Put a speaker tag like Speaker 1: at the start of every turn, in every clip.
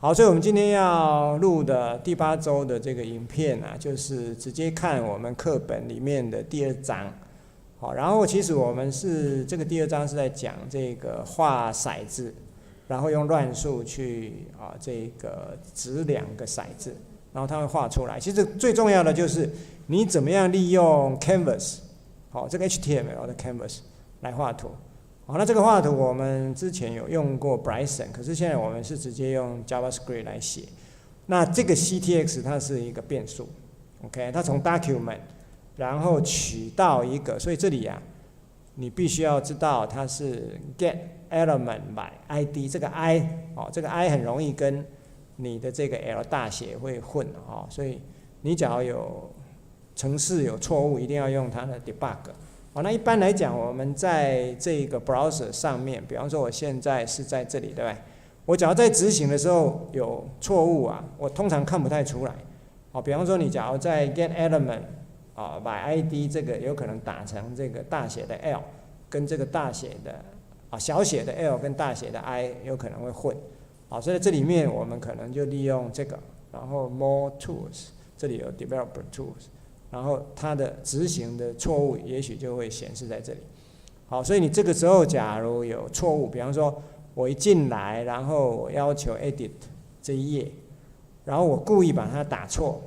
Speaker 1: 好，所以我们今天要录的第8周的这个影片啊，就是直接看我们课本里面的第2章。好，然后其实我们是这个第2章是在讲这个画骰子，然后用乱数去这个指2个骰子，然后它会画出来。其实最重要的就是你怎么样利用 Canvas， 好，这个 HTML 的 Canvas 来画图。好，那这个画图我们之前有用过 Bryson， 可是现在我们是直接用 JavaScript 来写。那这个 CTX 它是一个变数 ，OK， 它从 document 然后取到一个，所以这里啊，你必须要知道它是 get element by ID， 这个 I 这个 I 很容易跟你的这个 L 大写会混所以你只要有程式有错误，一定要用它的 debug。那一般来讲，我们在这个 browser 上面，比方说我现在是在这里，对不对？我只要在执行的时候有错误啊，我通常看不太出来。比方说你假如在 get element by ID 这个有可能打成这个大写的 L 跟这个大写的小写的 L 跟大写的 I 有可能会混。所以这里面我们可能就利用这个，然后 more tools， 这里有 developer tools。然后它的执行的错误也许就会显示在这里。好，所以你这个时候假如有错误，比方说我一进来，然后我要求 edit 这一页，然后我故意把它打错，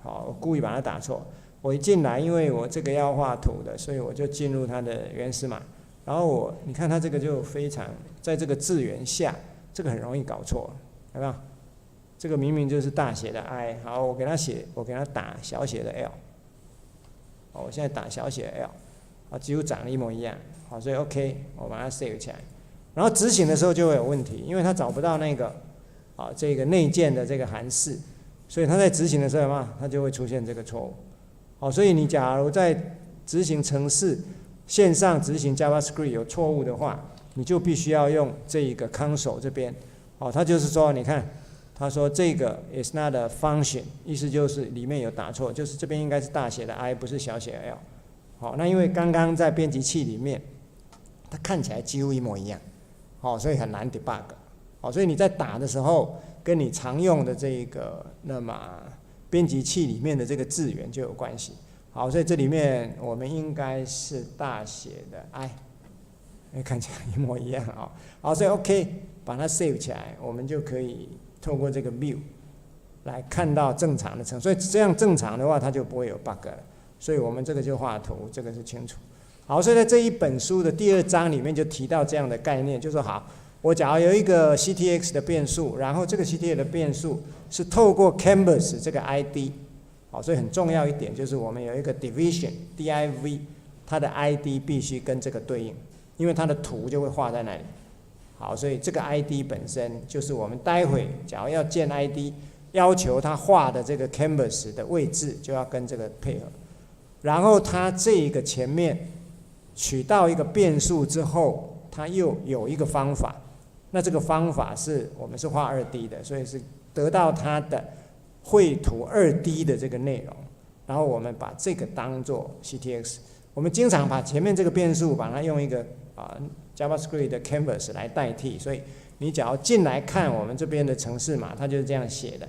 Speaker 1: 好，我故意把它打错。我一进来，因为我这个要画图的，所以我就进入它的原始码，然后你看它这个就非常在这个字元下，这个很容易搞错，有没有？这个明明就是大写的 I， 好，我给它打小写的 L。我现在打小写的 L， 几乎长得一模一样，好，所以 OK， 我把它 save 起来。然后执行的时候就会有问题，因为它找不到那个这个内建的这个函式，所以它在执行的时候它就会出现这个错误。好，所以你假如在执行程式线上执行 JavaScript 有错误的话，你就必须要用这一个 console 这边，它就是说，你看。他说这个 is not a function， 意思就是里面有打错，就是这边应该是大写的 I， 不是小写的 L。好，那因为刚刚在编辑器里面，它看起来几乎一模一样，所以很难 debug。好，所以你在打的时候，跟你常用的这个那么编辑器里面的这个字元就有关系。好，所以这里面我们应该是大写的 I， 看起来一模一样好，所以 OK， 把它 save 起来，我们就可以。透过这个 view 来看到正常的程序，所以这样正常的话，它就不会有 bug 了。所以我们这个就画图，这个是清楚。好，所以在这一本书的第2章里面就提到这样的概念，就说好，我假如有一个 CTX 的变数，然后这个 CTX 的变数是透过 Canvas 这个 ID， 好，所以很重要一点就是我们有一个 div， 它的 ID 必须跟这个对应，因为它的图就会画在那里。好，所以这个 ID 本身就是我们待会假如要建 ID， 要求它画的这个 Canvas 的位置就要跟这个配合。然后它这个前面取到一个变数之后，它又有一个方法。那这个方法是我们是画2D 的，所以是得到它的绘图2D 的这个内容。然后我们把这个当做 CTX。我们经常把前面这个变数把它用一个JavaScript 的 Canvas 来代替，所以你只要进来看我们这边的程式码，它就是这样写的。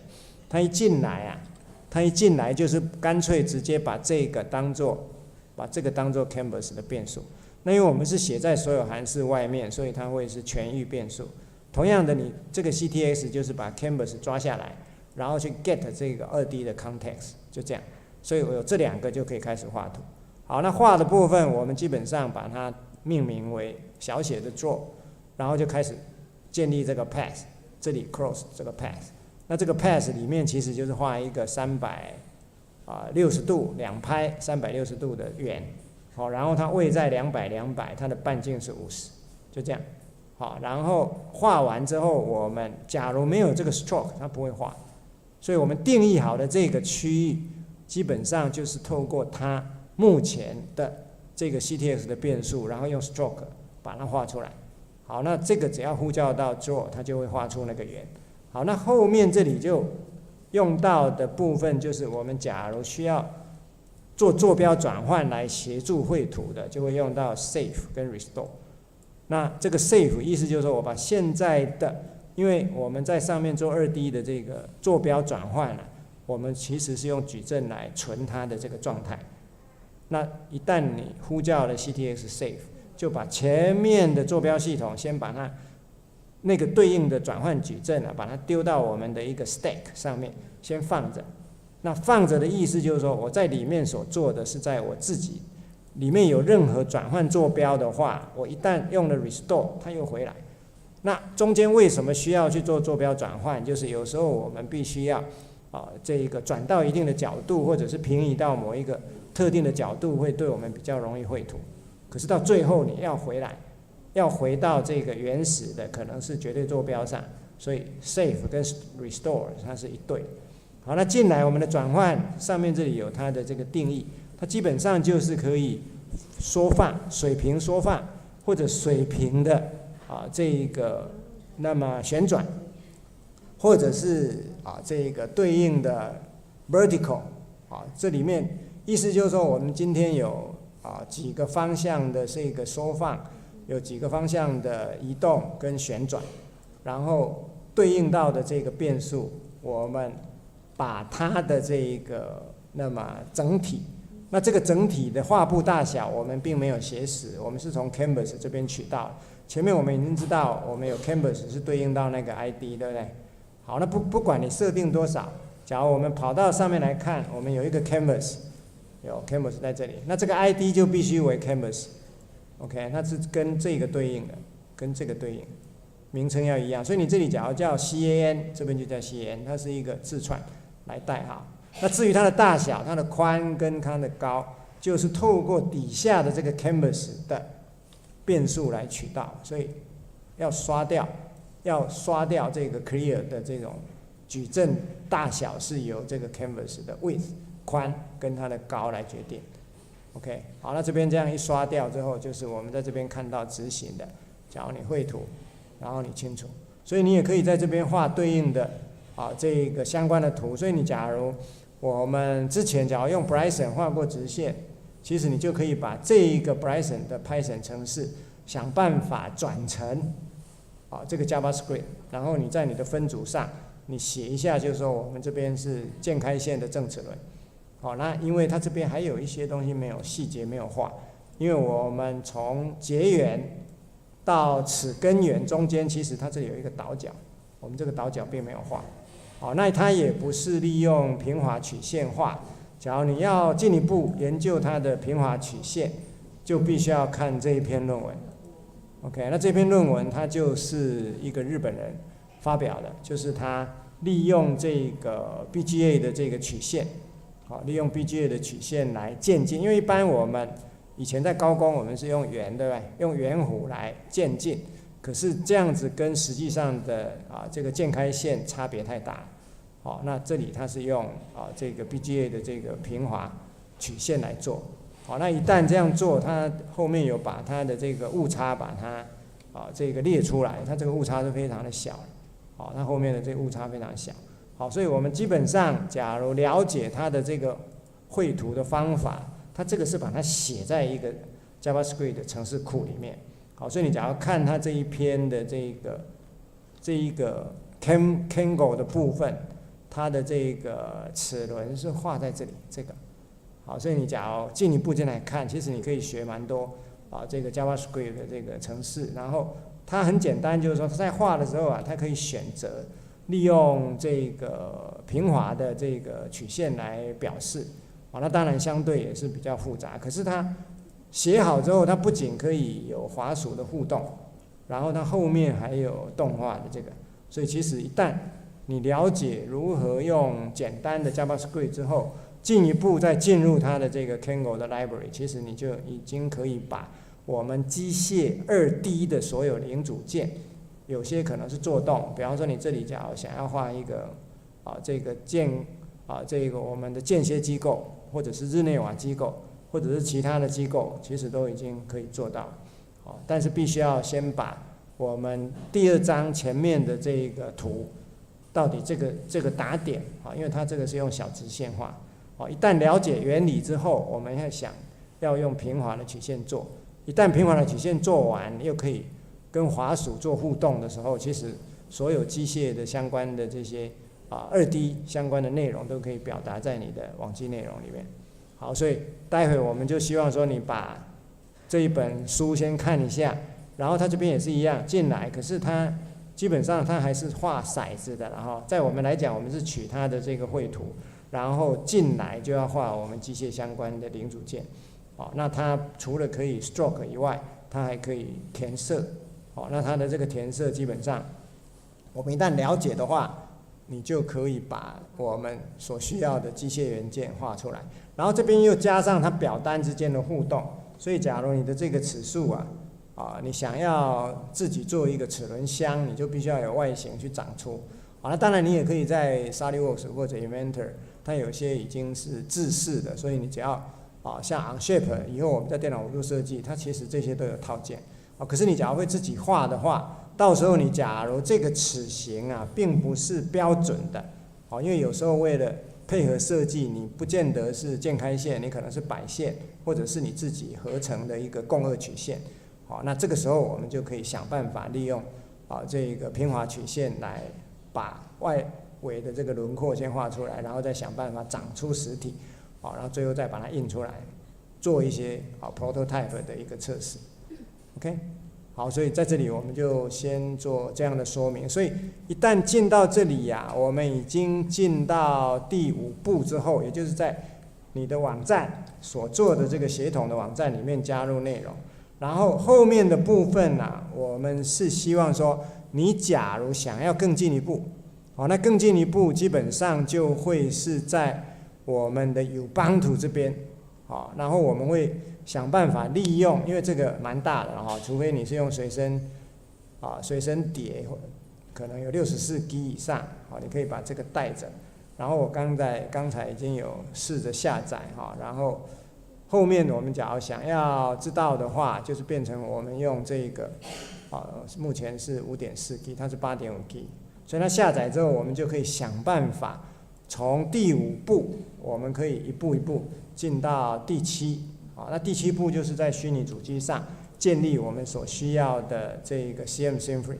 Speaker 1: 它一进来就是干脆直接把这个当做 Canvas 的变数。那因为我们是写在所有函数外面，所以它会是全域变数。同样的，你这个 CTX 就是把 Canvas 抓下来，然后去 get 这个2D 的 context， 就这样。所以我有这2个就可以开始画图。好，那画的部分我们基本上把它命名为小写的 draw， 然后就开始建立这个 path， 这里 cross 这个 path， 那这个 path 里面其实就是画一个360度2拍360度的圆，好，然后它位在200，它的半径是50，就这样。好，然后画完之后，我们假如没有这个 stroke， 它不会画，所以我们定义好的这个区域，基本上就是透过它目前的这个 CTX 的变数，然后用 stroke 把它画出来。好，那这个只要呼叫到 draw， 它就会画出那个圆。好，那后面这里就用到的部分就是我们假如需要做坐标转换来协助绘图的，就会用到 save 跟 restore。那这个 save 意思就是说我把现在的因为我们在上面做2D 的这个坐标转换我们其实是用矩阵来存它的这个状态。那一旦你呼叫了 CTX Save， 就把前面的坐标系统先把它那个对应的转换矩阵把它丢到我们的一个 stack 上面，先放着。那放着的意思就是说，我在里面所做的是在我自己里面有任何转换坐标的话，我一旦用了 restore， 它又回来。那中间为什么需要去做坐标转换？就是有时候我们必须要这一个转到一定的角度，或者是平移到某一个特定的角度，会对我们比较容易绘图。可是到最后你要回来，要回到这个原始的可能是绝对坐标上，所以 save 跟 restore 它是一对。好，那进来我们的转换上面这里有它的这个定义，它基本上就是可以缩放、水平缩放或者水平的这个那么旋转，或者是这个对应的 vertical 这里面意思就是说我们今天有几个方向的这个缩放，有几个方向的移动跟旋转，然后对应到的这个变数，我们把它的这个那么整体，那这个整体的画布大小我们并没有写死，我们是从 Canvas 这边取到。前面我们已经知道我们有 Canvas 是对应到那个 ID， 对不对？好，那不管你设定多少，假如我们跑到上面来看，我们有一个 Canvas， 有 Canvas 在这里，那这个 ID 就必须为 Canvas，OK， 那是跟这个对应的，跟这个对应，名称要一样。所以你这里假如叫 CAN， 这边就叫 CAN， 它是一个字串来代号。那至于它的大小、它的宽跟它的高，就是透过底下的这个 Canvas 的变数来取到，所以要刷掉这个 clear 的这种矩阵大小是由这个 Canvas 的 width 宽跟它的高来决定。OK， 好，那这边这样一刷掉之后，就是我们在这边看到执行的。假如你绘图，然后你清楚，所以你也可以在这边画对应的这个相关的图。所以你假如我们之前假如用 Bryson 画过直线，其实你就可以把这一个 Bryson 的 Python 程式想办法转成这个 JavaScript， 然后你在你的分组上你写一下，就是说我们这边是键开线的正齿轮。好，那因为它这边还有一些东西没有细节没有画，因为我们从结缘到齿根源中间，其实它这里有一个倒角，我们这个倒角并没有画。好，那它也不是利用平滑曲线画。假如你要进一步研究它的平滑曲线，就必须要看这一篇论文。OK， 那这篇论文它就是一个日本人发表的，就是他利用这个 BGA 的这个曲线，利用 BGA 的曲线来渐进。因为一般我们以前在高工我们是用圆，对不对？用圆弧来渐进，可是这样子跟实际上的这个键开线差别太大。好，那这里它是用这个 BGA 的这个平滑曲线来做。好，那一旦这样做，它后面有把它的这个误差把它这个列出来，它这个误差是非常的小。好，它后面的这个误差非常小。好，所以我们基本上假如了解它的这个绘图的方法，它这个是把它写在一个 JavaScript 的程式库里面。好，所以你假如看它这一篇的这一个 Kangol 的部分，它的这个齿轮是画在这里，这个。好，所以你假如进一步进来看，其实你可以学蛮多这个 JavaScript 的这个程式，然后它很简单，就是说在画的时候它可以选择利用这个平滑的这个曲线来表示。那当然相对也是比较复杂，可是它写好之后，它不仅可以有滑鼠的互动，然后它后面还有动画的这个，所以其实一旦你了解如何用简单的 JavaScript 之后，进一步再进入它的这个 Kangol 的 library， 其实你就已经可以把我们机械2D 的所有零组件，有些可能是做动，比方说你这里假如想要画一个这个这个我们的间歇机构，或者是日内瓦机构，或者是其他的机构，其实都已经可以做到。但是必须要先把我们第2章前面的这个图，到底这个打点，因为它这个是用小直线画。一旦了解原理之后，我们要想要用平滑的曲线做。一旦平滑的曲线做完，又可以跟滑鼠做互动的时候，其实所有机械的相关的这些2D 相关的内容都可以表达在你的网际内容里面。好，所以待会我们就希望说你把这一本书先看一下，然后它这边也是一样进来，可是它基本上它还是画骰子的，然后在我们来讲，我们是取它的这个绘图，然后进来就要画我们机械相关的零组件。那它除了可以 stroke 以外，它还可以填色。那它的这个填色基本上，我们一旦了解的话，你就可以把我们所需要的机械元件画出来。然后这边又加上它表单之间的互动，所以假如你的这个齿数你想要自己做一个齿轮箱，你就必须要有外形去长出。那当然你也可以在 SolidWorks 或者 Inventor， 它有些已经是制式的，所以你只要像 Onshape 以后我们在电脑辅助设计，它其实这些都有套件。可是你假如会自己画的话，到时候你假如这个齿形并不是标准的，因为有时候为了配合设计，你不见得是键开线，你可能是摆线，或者是你自己合成的一个共轭曲线。那这个时候我们就可以想办法利用这个平滑曲线来把外围的这个轮廓先画出来，然后再想办法长出实体，然后最后再把它印出来，做一些prototype 的一个测试。OK， 好，所以在这里我们就先做这样的说明。所以一旦进到这里我们已经进到第5步之后，也就是在你的网站所做的这个协同的网站里面加入内容。然后后面的部分我们是希望说，你假如想要更进一步，那更进一步基本上就会是在我们的 Ubuntu 这边，然后我们会想办法利用，因为这个蛮大的除非你是用随身碟，可能有64G 以上，你可以把这个带着。然后我刚才已经有试着下载然后后面我们假如想要知道的话，就是变成我们用这个目前是 5.4G， 它是 8.5G， 所以它下载之后，我们就可以想办法从第5步，我们可以一步一步进到第7。那第7步就是在虚拟主机上建立我们所需要的这个 CM Symfony。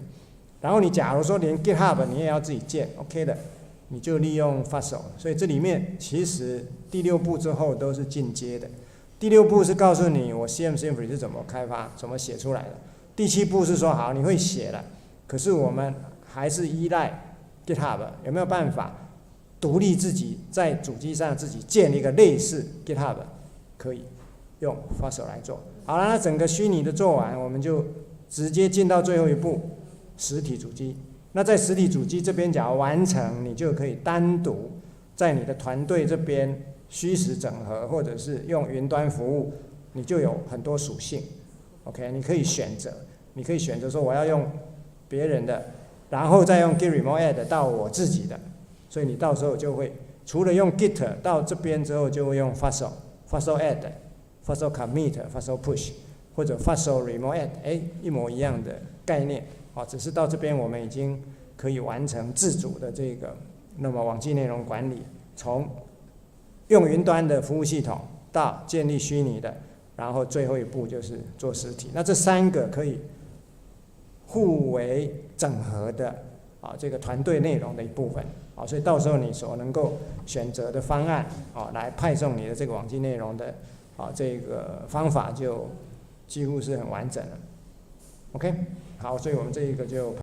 Speaker 1: 然后你假如说连 GitHub 你也要自己建 ，OK 的，你就利用 Fossil。所以这里面其实第6步之后都是进阶的。第6步是告诉你我 CM Symfony 是怎么开发、怎么写出来的。第7步是说好你会写了，可是我们还是依赖 GitHub， 有没有办法独立自己在主机上自己建一个类似 GitHub， 可以用 Fossil 来做。好了，那整个虚拟的做完，我们就直接进到最后一步，实体主机。那在实体主机这边，假如完成，你就可以单独在你的团队这边虚实整合，或者是用云端服务，你就有很多属性。OK， 你可以选择说我要用别人的，然后再用 Git Remote Add 到我自己的，所以你到时候就会除了用 Git 到这边之后，就会用 Fossil Add、Fossil Commit、Fossil Push 或者 Fossil Remote Add， 一模一样的概念。只是到这边我们已经可以完成自主的这个那么网际内容管理，从用云端的服务系统到建立虚拟的，然后最后一步就是做实体。那这3个可以互为整合的这个团队内容的一部分。所以到时候你所能够选择的方案来派送你的这个网际内容的这个方法就几乎是很完整了。OK， 好，所以我们这一个就